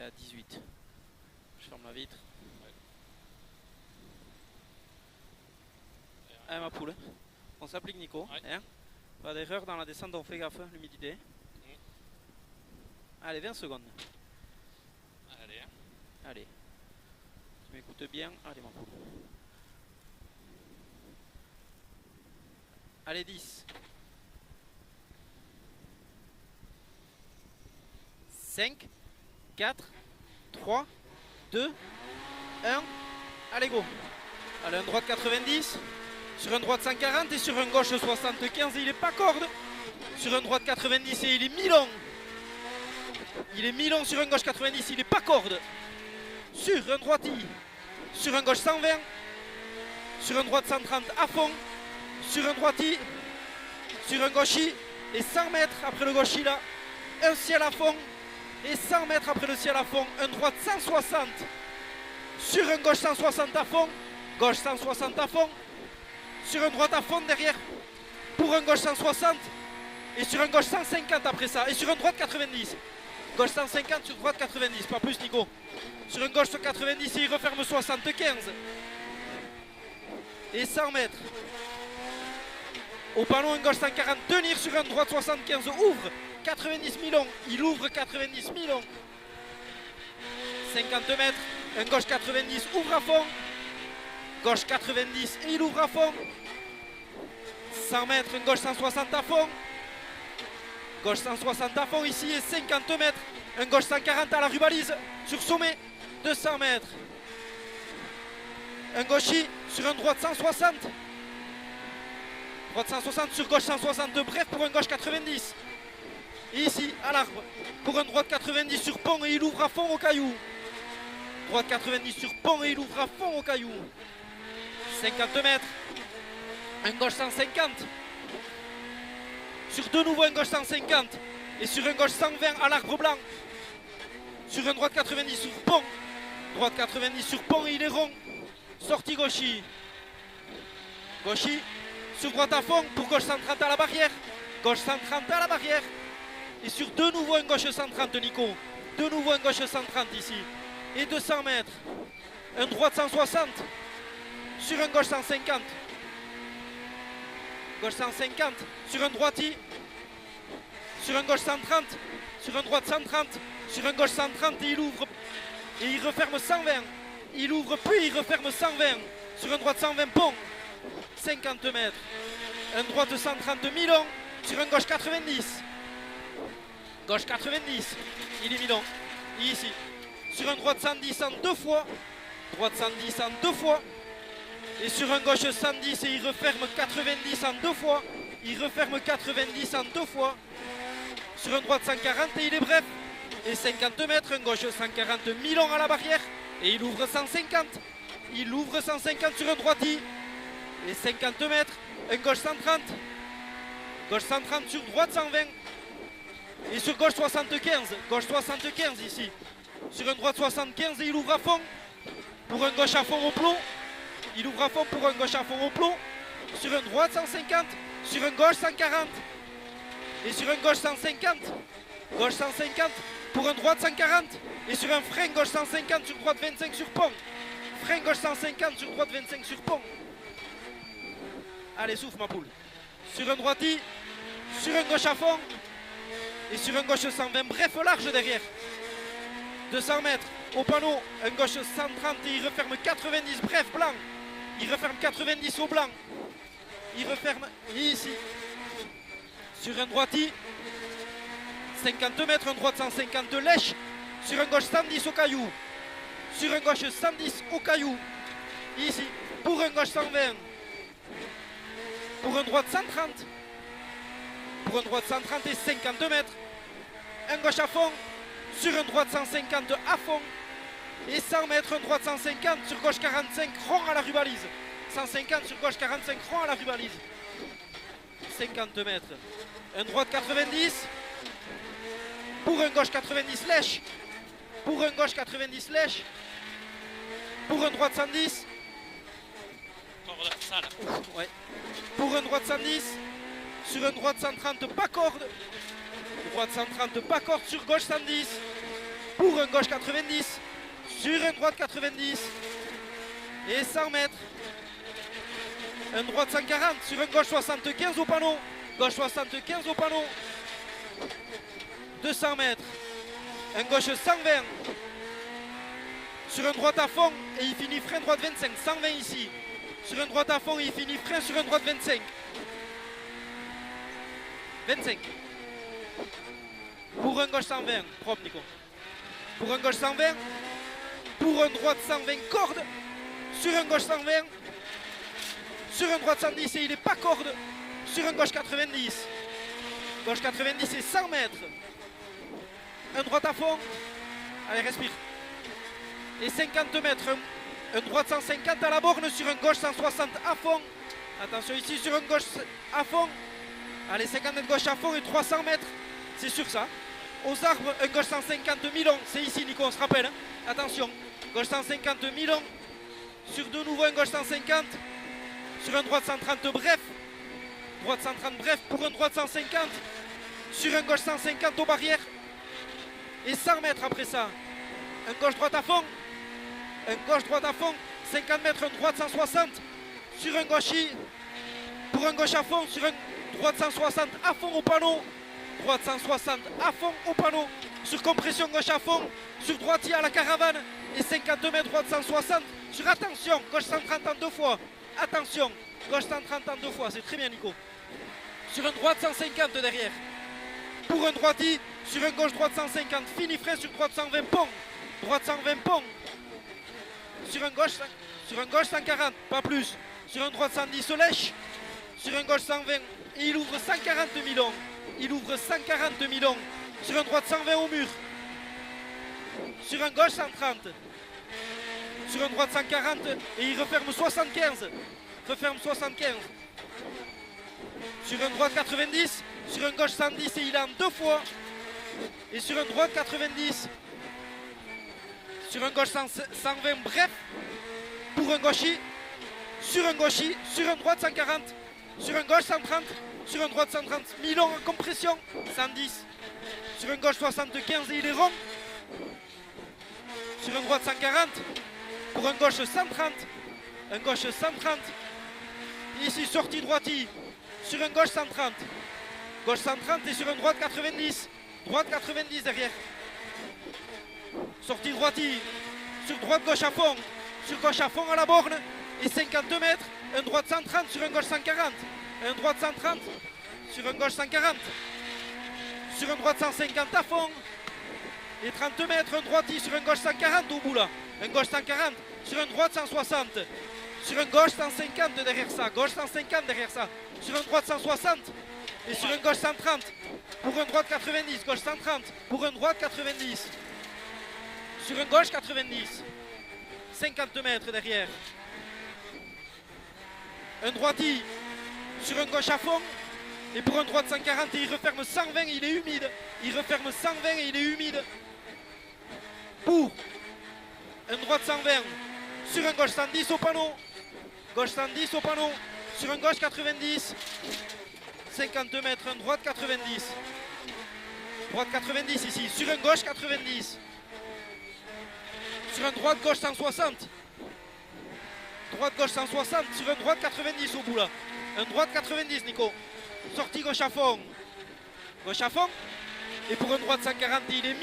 à 18. Je ferme la vitre. Ouais. Ma poule. On s'applique Nico. Ouais. Hein, pas d'erreur dans la descente, on fait gaffe, l'humidité. Allez, 20 secondes. Allez. Allez. Tu m'écoutes bien. Allez, ma poule. Allez, 10. 5, 4, 3, 2, 1. Allez, go. Allez, un droit de 90. Sur un droit de 140 et sur un gauche 75. Et il est pas corde. Sur un droit de 90 et il est mi-long. Il est mi-long sur un gauche 90. Il est pas corde. Sur un droiti. Sur un gauche 120. Sur un droit de 130 à fond. Sur un droiti. Sur un gauchi. Et 100 mètres après le gauchi là. Un ciel à fond. Et 100 mètres après le ciel à fond. Un droit de 160. Sur un gauche 160 à fond. Gauche 160 à fond. Sur un droite à fond derrière. Pour un gauche 160. Et sur un gauche 150 après ça. Et sur un droite 90. Gauche 150 sur droite 90. Pas plus Nico. Sur un gauche 90 et il referme 75. Et 100 mètres. Au panneau un gauche 140. Tenir sur un droite 75. Ouvre 90 mi-long. Il ouvre 90 mi-long. 50 mètres. Un gauche 90. Ouvre à fond. Gauche 90 et il ouvre à fond. 100 mètres, une gauche 160 à fond. Gauche 160 à fond ici et 50 mètres. Un gauche 140 à la rubalise sur sommet. 200 mètres. Un gauchi sur un droite 160. Droite 160 sur gauche 160. Bref pour un gauche 90. Et ici à l'arbre. Pour un droite 90 sur pont et il ouvre à fond au caillou. Droite 90 sur pont et il ouvre à fond au caillou. 50 mètres. Un gauche 150. Sur de nouveau un gauche 150. Et sur un gauche 120 à l'arbre blanc. Sur un droite 90 sur pont. Droite 90 sur pont et il est rond. Sortie gauchi. Gauchi. Sur droite à fond pour gauche 130 à la barrière. Gauche 130 à la barrière. Et sur de nouveau un gauche 130 Nico. De nouveau un gauche 130 ici. Et 200 mètres. Un droite 160. Sur un gauche 150. Gauche 150. Sur un droiti. Sur un gauche 130. Sur un droite 130. Sur un gauche 130 et il ouvre. Et il referme 120. Il ouvre puis il referme 120. Sur un droite 120 pont. 50 mètres. Un droite 130 mi-long. Sur un gauche 90. Gauche 90. Il est mi-long. Et ici. Sur un droite 110 en deux fois. Droite 110 en deux fois. Et sur un gauche 110 et il referme 90 en deux fois. Il referme 90 en deux fois. Sur un droite 140 et il est bref. Et 50 mètres, un gauche 140 mi-long à la barrière. Et il ouvre 150. Il ouvre 150 sur un droiti. Et 50 mètres, un gauche 130. Gauche 130 sur droite 120. Et sur gauche 75. Gauche 75 ici. Sur un droite 75 et il ouvre à fond. Pour un gauche à fond au plomb. Il ouvre à fond pour un gauche à fond au plomb. Sur un droite 150. Sur un gauche 140. Et sur un gauche 150. Gauche 150 pour un droite 140. Et sur un frein gauche 150 sur droite 25 sur pont. Frein gauche 150 sur droite 25 sur pont. Allez, souffle ma poule. Sur un droiti. Sur un gauche à fond. Et sur un gauche 120. Bref, large derrière. 200 mètres. Au panneau, un gauche 130 et il referme 90. Bref, blanc. Il referme 90 au blanc. Il referme ici. Sur un droiti. 50 mètres, un droite 150 de lèche. Sur un gauche 110 au caillou. Sur un gauche 110 au caillou. Ici. Pour un gauche 120. Pour un droite 130. Pour un droite 130 et 50 mètres. Un gauche à fond. Sur un droite 150 à fond. Et 100 mètres, un droite 150 sur gauche 45 rond à la rubalise. 150 sur gauche 45 rond à la rubalise. 50 mètres. Un droite 90. Pour un gauche 90 lèche. Pour un gauche 90 lèche. Pour un droite 110. Ouf, ouais. Pour un droite 110. Sur un droite 130 pas corde. Droite 130 pas corde sur gauche 110. pour un gauche 90, sur un droite 90, et 100 mètres, un droite 140, sur un gauche 75 au panneau, gauche 75 au panneau, 200 mètres, un gauche 120, sur un droite à fond, et il finit frein droite 25, 120 ici, sur un droite à fond, et il finit frein sur un droite 25, 25, pour un gauche 120, propre Nico, pour un gauche 120, pour un droite 120 corde, sur un gauche 120, sur un droite 110 et il n'est pas corde, sur un gauche 90, gauche 90 et 100 mètres, un droite à fond, allez respire, et 50 mètres, un droite 150 à la borne, sur un gauche 160 à fond, attention ici sur un gauche à fond, allez 50 mètres gauche à fond et 300 mètres, c'est sur ça, aux arbres, un gauche 150 Milon, c'est ici Nico, on se rappelle, hein. Attention, gauche 150 Milon, sur de nouveau un gauche 150, sur un droite 130 bref, droite 130 bref pour un droite 150, sur un gauche 150 aux barrières, et 100 mètres après ça, un gauche droite à fond, un gauche droite à fond, 50 mètres, un droite 160, sur un gauche, pour un gauche à fond, sur un droite 160 à fond au panneau, droite 160 à fond au panneau, sur compression gauche à fond, sur droitier à la caravane, et 50 mètres, droite 160, sur attention, gauche 130 en deux fois, attention, gauche 130 en deux fois, c'est très bien Nico, sur un droite 150 derrière, pour un droitier, sur un gauche droite 150, fini frein sur droite 120 pont, droite 120 pont, sur un gauche 140, pas plus, sur un droite 110 lèche, sur un gauche 120, et il ouvre 140 Milon, il ouvre 140 Milon, sur un droite 120 au mur, sur un gauche 130, sur un droite 140, et il referme 75, sur un droite 90, sur un gauche 110, et il est en deux fois, et sur un droite 90, sur un gauche 120 bref, pour un gaucher, sur un droite 140, sur un gauche 130, sur un droite 130, Milon en compression, 110, sur un gauche 75 et il est rond, sur un droite 140, pour un gauche 130, un gauche 130, ici sortie droitier, sur un gauche 130 et sur un droite 90 derrière, sortie droitier, sur droite gauche à fond, sur gauche à fond à la borne, et 50 mètres, un droite 130 sur un gauche 140, un droite 130 sur un gauche 140, sur un droite 150 à fond, et 30 mètres, un droitier sur un gauche 140 au bout là, un gauche 140, sur un droite 160, sur un gauche 150 derrière ça, gauche 150 derrière ça, sur un droite 160, et sur un gauche 130, pour un droite 90, gauche 130, pour un droite 90, sur un gauche 90, 50 mètres derrière, un droitier sur un gauche à fond, et pour un droite 140, et il referme 120, il est humide, il referme 120 et il est humide, pour un droite 120, sur un gauche 110 au panneau, gauche 110 au panneau, sur un gauche 90, 50 mètres, un droite 90, droite 90 ici, sur un gauche 90, sur un droite gauche 160, droite gauche 160, sur un droite 90 au bout là, un droite 90 Nico, sortie gauche à fond, et pour un droite 140 il est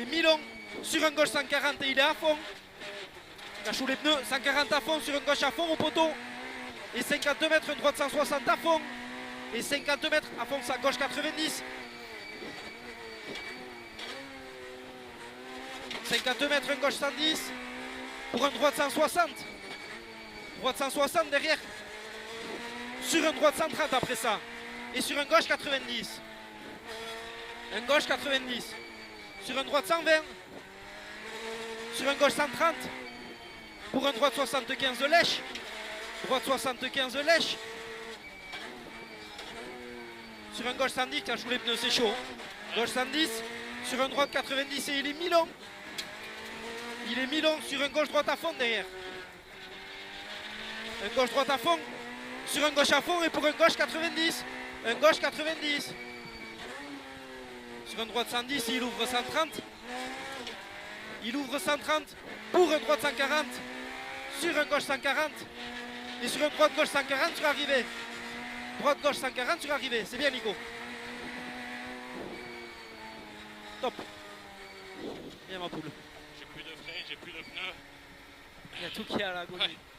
mi-long, sur un gauche 140 et il est à fond, cachou les pneus, 140 à fond, sur un gauche à fond au poteau, et 50 mètres, un droite 160 à fond, et 50 mètres à fond sa gauche 90, 50 mètres, un gauche 110, pour un droite 160, derrière, sur un droite 130 après ça, et sur un gauche 90, sur un droite 120, sur un gauche 130, pour un droite 75 lèche, sur un gauche 110, tiens, je vous les pneus, c'est chaud, gauche 110, sur un droite 90 et il est mi-long, sur un gauche droite à fond derrière, un gauche droite à fond, sur un gauche à fond et pour un gauche 90, Sur un droit de 110, il ouvre 130. Il ouvre 130 pour un droit de 140. Sur un gauche 140. Et sur un droit de gauche 140 sur arrivée. Droite gauche 140 sur arrivée. C'est bien Nico. Top. Bien ma poule. J'ai plus de frein, j'ai plus de pneus. Il y a tout qui est à l'agonie. Ouais.